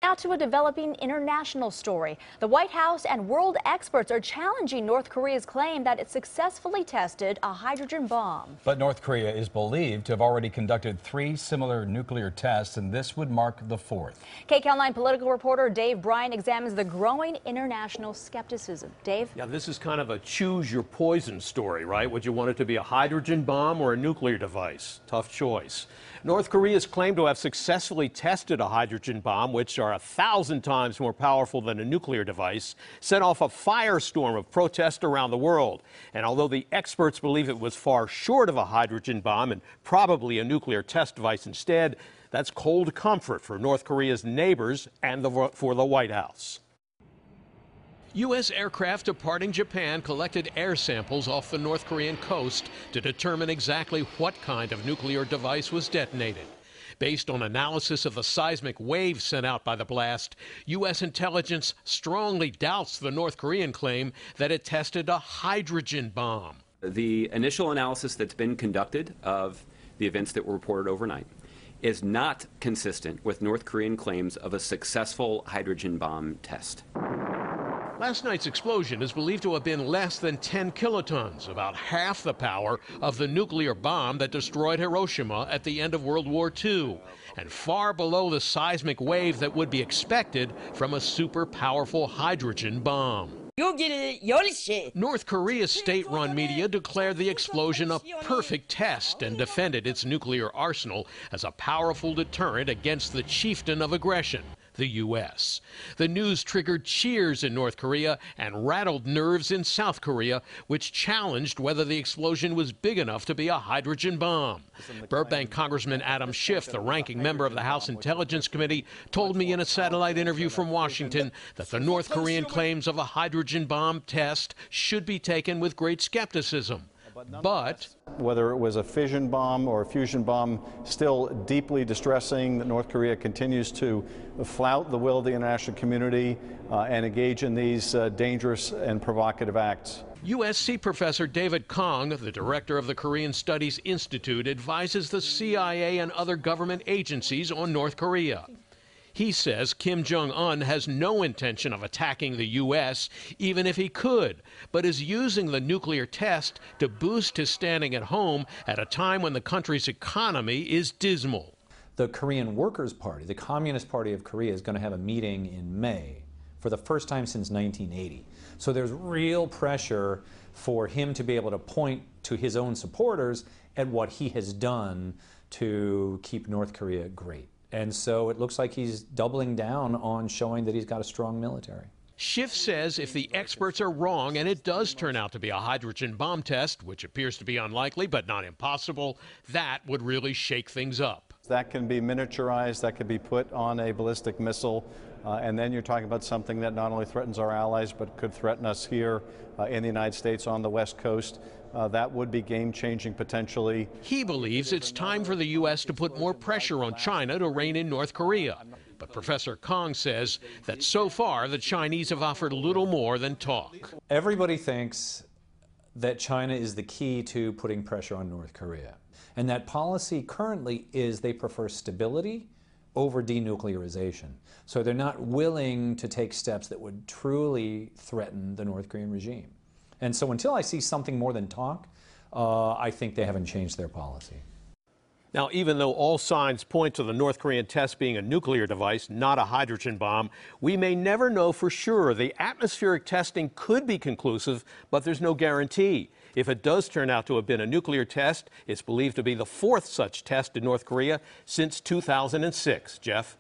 Now to a developing international story. The White House and world experts are challenging North Korea's claim that it successfully tested a hydrogen bomb. But North Korea is believed to have already conducted 3 similar nuclear tests, and this would mark the 4th. KCAL9 political reporter Bryan examines the growing international skepticism. Dave? Yeah, this is kind of a choose your poison story, right? Would you want it to be a hydrogen bomb or a nuclear device? Tough choice. North Korea's claimed to have successfully tested a hydrogen bomb, which are 1,000 times more powerful than a nuclear device, set off a firestorm of protest around the world. And although the experts believe it was far short of a hydrogen bomb and probably a nuclear test device instead, that's cold comfort for North Korea's neighbors and for the White House. U.S. aircraft departing Japan collected air samples off the North Korean coast to determine exactly what kind of nuclear device was detonated. Based on analysis of the seismic waves sent out by the blast, U.S. intelligence strongly doubts the North Korean claim that it tested a hydrogen bomb. The initial analysis that's been conducted of the events that were reported overnight is not consistent with North Korean claims of a successful hydrogen bomb test. Last night's explosion is believed to have been less than 10 kilotons, about half the power of the nuclear bomb that destroyed Hiroshima at the end of World War II, and far below the seismic wave that would be expected from a super powerful hydrogen bomb. North Korea's state-run media declared the explosion a perfect test and defended its nuclear arsenal as a powerful deterrent against the chieftain of aggression, the U.S. The news triggered cheers in North Korea and rattled nerves in South Korea, which challenged whether the explosion was big enough to be a hydrogen bomb. Burbank Congressman Adam Schiff, the ranking member of the House Intelligence Committee, told me in a satellite interview from Washington that the North Korean claims of a hydrogen bomb test should be taken with great skepticism. But whether it was a fission bomb or a fusion bomb, still deeply distressing that North Korea continues to flout the will of the international community and engage in these dangerous and provocative acts. USC professor David Kong, the director of the Korean Studies Institute, advises the CIA and other government agencies on North Korea. He says Kim Jong-un has no intention of attacking the U.S., even if he could, but is using the nuclear test to boost his standing at home at a time when the country's economy is dismal. The Korean Workers' Party, the Communist Party of Korea, is going to have a meeting in May for the first time since 1980. So there's real pressure for him to be able to point to his own supporters at what he has done to keep North Korea great. And so it looks like he's doubling down on showing that he's got a strong military. Schiff says if the experts are wrong and it does turn out to be a hydrogen bomb test, which appears to be unlikely but not impossible, that would really shake things up. That can be miniaturized, that could be put on a ballistic missile, and then you're talking about something that not only threatens our allies but could threaten us here in the United States on the West Coast. That would be game-changing potentially. He believes it's time for the U.S. to put more pressure on China to rein in North Korea. But Professor Kong says that so far the Chinese have offered little more than talk. Everybody thinks that China is the key to putting pressure on North Korea. And that policy currently is they prefer stability over denuclearization. So they're not willing to take steps that would truly threaten the North Korean regime. And so until I see something more than talk, I think they haven't changed their policy. Now, even though all signs point to the North Korean test being a nuclear device, not a hydrogen bomb, we may never know for sure. The atmospheric testing could be conclusive, but there's no guarantee. If it does turn out to have been a nuclear test, it's believed to be the 4th such test in North Korea since 2006. Jeff?